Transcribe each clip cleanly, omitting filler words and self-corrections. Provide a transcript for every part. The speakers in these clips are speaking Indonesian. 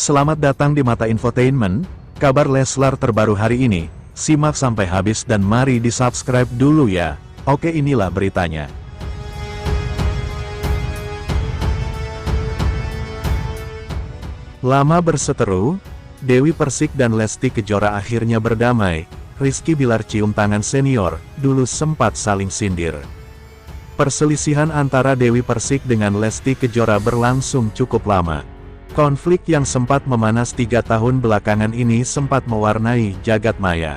Selamat datang di Mata Infotainment, kabar Leslar terbaru hari ini. Simak sampai habis dan mari di-subscribe dulu ya. Oke, inilah beritanya. Lama berseteru, Dewi Persik dan Lesti Kejora akhirnya berdamai. Rizky Bilar cium tangan senior, dulu sempat saling sindir. Perselisihan antara Dewi Persik dengan Lesti Kejora berlangsung cukup lama. Konflik yang sempat memanas 3 tahun belakangan ini sempat mewarnai jagat maya.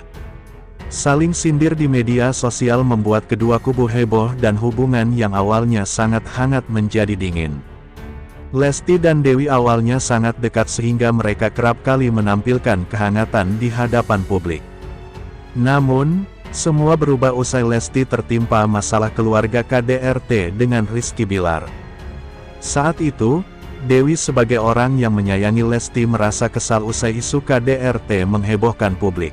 Saling sindir di media sosial membuat kedua kubu heboh dan hubungan yang awalnya sangat hangat menjadi dingin. Lesti dan Dewi awalnya sangat dekat sehingga mereka kerap kali menampilkan kehangatan di hadapan publik. Namun, semua berubah usai Lesti tertimpa masalah keluarga KDRT dengan Rizky Bilar. Saat itu, Dewi sebagai orang yang menyayangi Lesti merasa kesal usai isu KDRT menghebohkan publik.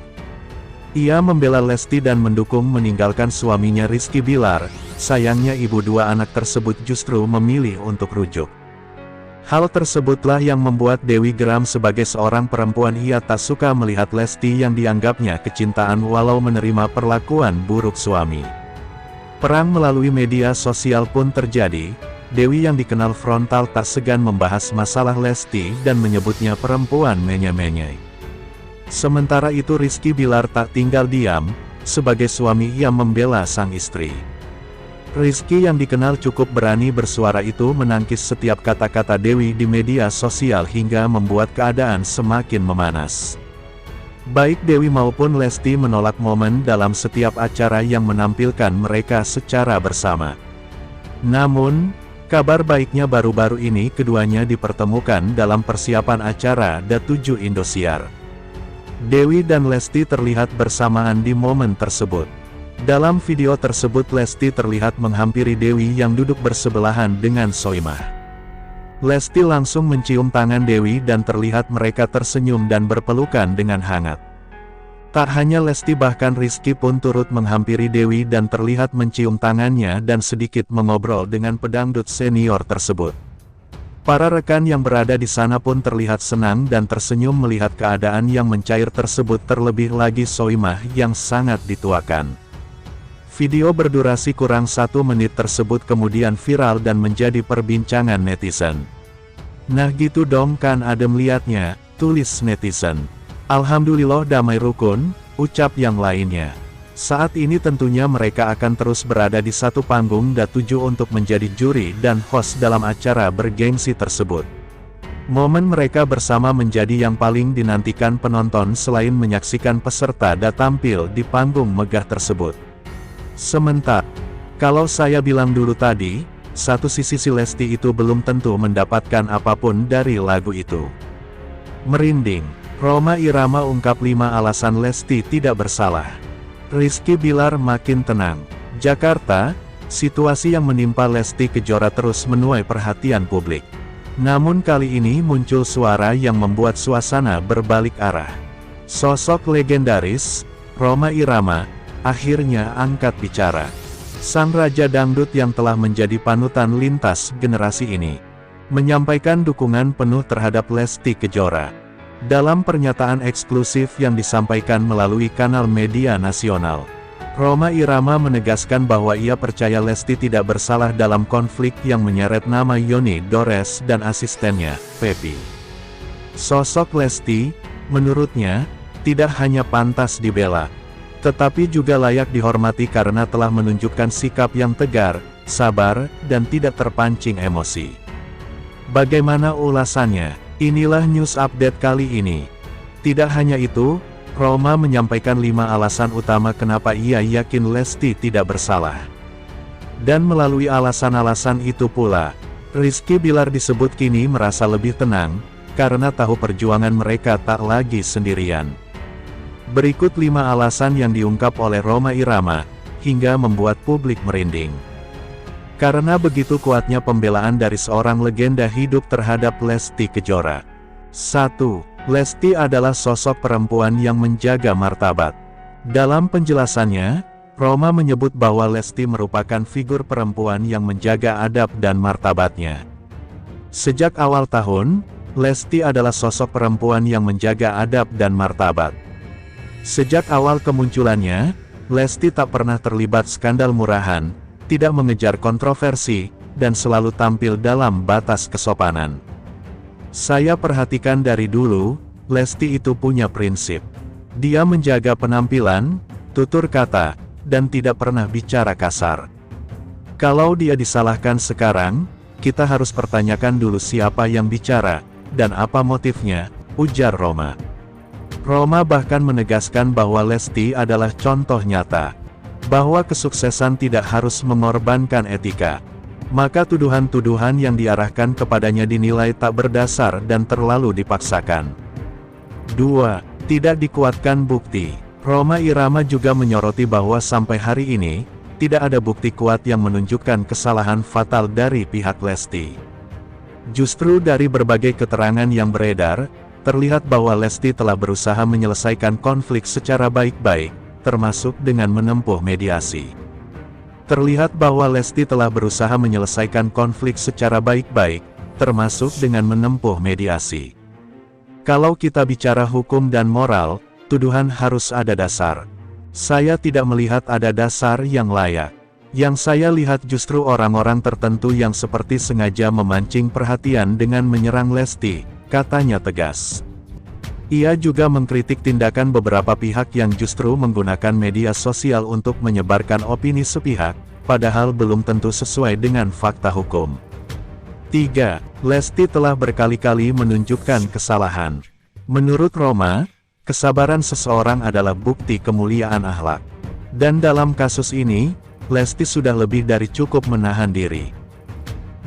Ia membela Lesti dan mendukung meninggalkan suaminya Rizky Bilar. Sayangnya ibu dua anak tersebut justru memilih untuk rujuk. Hal tersebutlah yang membuat Dewi geram. Sebagai seorang perempuan, ia tak suka melihat Lesti yang dianggapnya kecintaan walau menerima perlakuan buruk suami. Perang melalui media sosial pun terjadi. Dewi yang dikenal frontal tak segan membahas masalah Lesti dan menyebutnya perempuan menye-menye. Sementara itu Rizky Bilar tak tinggal diam. Sebagai suami ia membela sang istri. Rizky yang dikenal cukup berani bersuara itu menangkis setiap kata-kata Dewi di media sosial hingga membuat keadaan semakin memanas. Baik Dewi maupun Lesti menolak momen dalam setiap acara yang menampilkan mereka secara bersama. Namun, kabar baiknya baru-baru ini keduanya dipertemukan dalam persiapan acara D7 Indosiar. Dewi dan Lesti terlihat bersamaan di momen tersebut. Dalam video tersebut Lesti terlihat menghampiri Dewi yang duduk bersebelahan dengan Soimah. Lesti langsung mencium tangan Dewi dan terlihat mereka tersenyum dan berpelukan dengan hangat. Tak hanya Lesti, bahkan Rizky pun turut menghampiri Dewi dan terlihat mencium tangannya dan sedikit mengobrol dengan pedangdut senior tersebut. Para rekan yang berada di sana pun terlihat senang dan tersenyum melihat keadaan yang mencair tersebut, terlebih lagi Soimah yang sangat dituakan. Video berdurasi kurang 1 menit tersebut kemudian viral dan menjadi perbincangan netizen. "Nah gitu dong kan adem liatnya," tulis netizen. "Alhamdulillah damai rukun," ucap yang lainnya. Saat ini tentunya mereka akan terus berada di satu panggung D7 untuk menjadi juri dan host dalam acara bergengsi tersebut. Momen mereka bersama menjadi yang paling dinantikan penonton selain menyaksikan peserta tampil di panggung megah tersebut. Sementara, kalau saya bilang dulu tadi, satu sisi si Lesti itu belum tentu mendapatkan apapun dari lagu itu. Merinding. Rhoma Irama ungkap 5 alasan Lesti tidak bersalah. Rizky Bilar makin tenang. Jakarta, situasi yang menimpa Lesti Kejora terus menuai perhatian publik. Namun kali ini muncul suara yang membuat suasana berbalik arah. Sosok legendaris, Rhoma Irama, akhirnya angkat bicara. Sang Raja Dangdut yang telah menjadi panutan lintas generasi ini, menyampaikan dukungan penuh terhadap Lesti Kejora. Dalam pernyataan eksklusif yang disampaikan melalui kanal media nasional, Rhoma Irama menegaskan bahwa ia percaya Lesti tidak bersalah dalam konflik yang menyeret nama Yoni Dores dan asistennya, Pepi. Sosok Lesti, menurutnya, tidak hanya pantas dibela, tetapi juga layak dihormati karena telah menunjukkan sikap yang tegar, sabar, dan tidak terpancing emosi. Bagaimana ulasannya? Inilah news update kali ini. Tidak hanya itu, Rhoma menyampaikan 5 alasan utama kenapa ia yakin Lesti tidak bersalah. Dan melalui alasan-alasan itu pula, Rizky Bilar disebut kini merasa lebih tenang, karena tahu perjuangan mereka tak lagi sendirian. Berikut 5 alasan yang diungkap oleh Rhoma Irama, hingga membuat publik merinding. Karena begitu kuatnya pembelaan dari seorang legenda hidup terhadap Lesti Kejora. 1. Lesti adalah sosok perempuan yang menjaga martabat. Dalam penjelasannya, Rhoma menyebut bahwa Lesti merupakan figur perempuan yang menjaga adab dan martabatnya. Sejak awal tahun, Lesti adalah sosok perempuan yang menjaga adab dan martabat. Sejak awal kemunculannya, Lesti tak pernah terlibat skandal murahan, tidak mengejar kontroversi, dan selalu tampil dalam batas kesopanan. Saya perhatikan dari dulu, Lesti itu punya prinsip. Dia menjaga penampilan, tutur kata, dan tidak pernah bicara kasar. Kalau dia disalahkan sekarang, kita harus pertanyakan dulu siapa yang bicara, dan apa motifnya, ujar Roma. Roma bahkan menegaskan bahwa Lesti adalah contoh nyata, bahwa kesuksesan tidak harus mengorbankan etika. Maka tuduhan-tuduhan yang diarahkan kepadanya dinilai tak berdasar dan terlalu dipaksakan. 2. Tidak dikuatkan bukti. Rhoma Irama juga menyoroti bahwa sampai hari ini, tidak ada bukti kuat yang menunjukkan kesalahan fatal dari pihak Lesti. Justru dari berbagai keterangan yang beredar, terlihat bahwa Lesti telah berusaha menyelesaikan konflik secara baik-baik, termasuk dengan menempuh mediasi. Terlihat bahwa Lesti telah berusaha menyelesaikan konflik secara baik-baik, termasuk dengan menempuh mediasi. Kalau kita bicara hukum dan moral, tuduhan harus ada dasar. Saya tidak melihat ada dasar yang layak. Yang saya lihat justru orang-orang tertentu yang seperti sengaja memancing perhatian dengan menyerang Lesti, katanya tegas. Ia juga mengkritik tindakan beberapa pihak yang justru menggunakan media sosial untuk menyebarkan opini sepihak, padahal belum tentu sesuai dengan fakta hukum. 3. Lesti telah berkali-kali menunjukkan kesalahan. Menurut Roma, kesabaran seseorang adalah bukti kemuliaan akhlak. Dan dalam kasus ini, Lesti sudah lebih dari cukup menahan diri.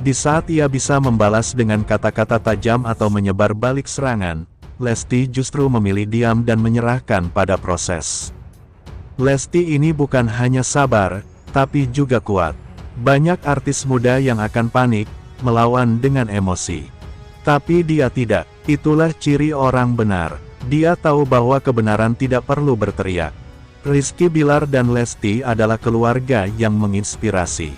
Di saat ia bisa membalas dengan kata-kata tajam atau menyebar balik serangan, Lesti justru memilih diam dan menyerahkan pada proses. Lesti ini bukan hanya sabar, tapi juga kuat. Banyak artis muda yang akan panik, melawan dengan emosi. Tapi dia tidak. Itulah ciri orang benar. Dia tahu bahwa kebenaran tidak perlu berteriak. Rizky Bilar dan Lesti adalah keluarga yang menginspirasi.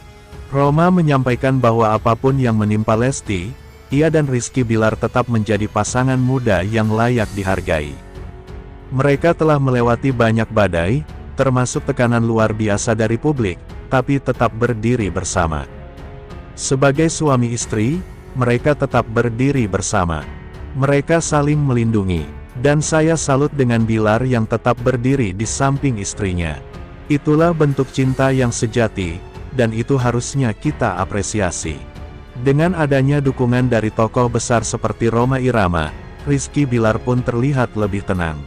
Roma menyampaikan bahwa apapun yang menimpa Lesti, ia dan Rizky Bilar tetap menjadi pasangan muda yang layak dihargai. Mereka telah melewati banyak badai, termasuk tekanan luar biasa dari publik, tapi tetap berdiri bersama. Sebagai suami istri, mereka tetap berdiri bersama. Mereka saling melindungi. Dan saya salut dengan Bilar yang tetap berdiri di samping istrinya. Itulah bentuk cinta yang sejati, dan itu harusnya kita apresiasi. Dengan adanya dukungan dari tokoh besar seperti Rhoma Irama, Rizky Bilar pun terlihat lebih tenang.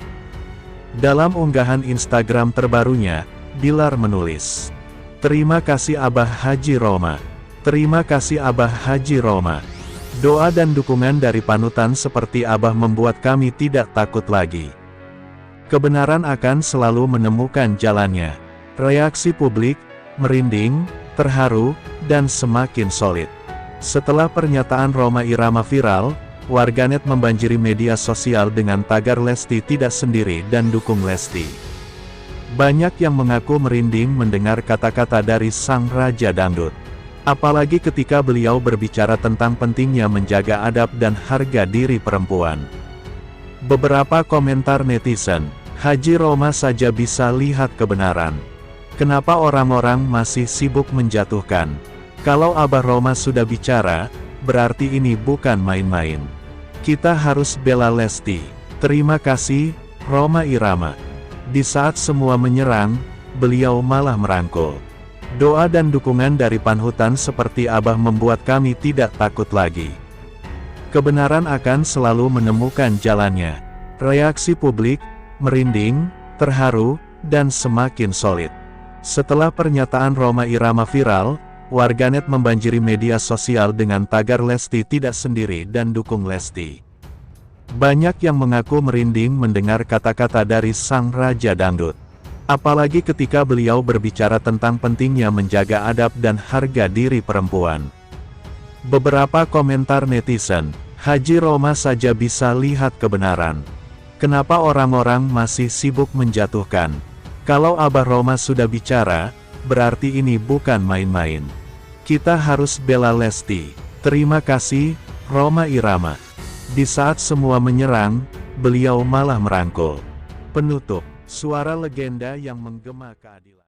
Dalam unggahan Instagram terbarunya, Bilar menulis, "Terima kasih Abah Haji Roma. Terima kasih Abah Haji Roma. Doa dan dukungan dari panutan seperti Abah membuat kami tidak takut lagi. Kebenaran akan selalu menemukan jalannya." Reaksi publik, merinding, terharu, dan semakin solid. Setelah pernyataan Rhoma Irama viral, warganet membanjiri media sosial dengan tagar Lesti tidak sendiri dan dukung Lesti. Banyak yang mengaku merinding mendengar kata-kata dari sang Raja Dangdut. Apalagi ketika beliau berbicara tentang pentingnya menjaga adab dan harga diri perempuan. Beberapa komentar netizen, "Haji Roma saja bisa lihat kebenaran. Kenapa orang-orang masih sibuk menjatuhkan? Kalau Abah Roma sudah bicara, berarti ini bukan main-main. Kita harus bela Lesti. Terima kasih, Rhoma Irama." Di saat semua menyerang, beliau malah merangkul. Doa dan dukungan dari panutan seperti Abah membuat kami tidak takut lagi. Kebenaran akan selalu menemukan jalannya. Reaksi publik, merinding, terharu, dan semakin solid. Setelah pernyataan Rhoma Irama viral, warganet membanjiri media sosial dengan tagar Lesti tidak sendiri dan dukung Lesti. Banyak yang mengaku merinding mendengar kata-kata dari sang Raja Dangdut. Apalagi ketika beliau berbicara tentang pentingnya menjaga adab dan harga diri perempuan. Beberapa komentar netizen, "Haji Roma saja bisa lihat kebenaran. Kenapa orang-orang masih sibuk menjatuhkan? Kalau Abah Roma sudah bicara, berarti ini bukan main-main. Kita harus bela Lesti. Terima kasih, Rhoma Irama." Di saat semua menyerang, beliau malah merangkul. Penutup, suara legenda yang menggema keadilan.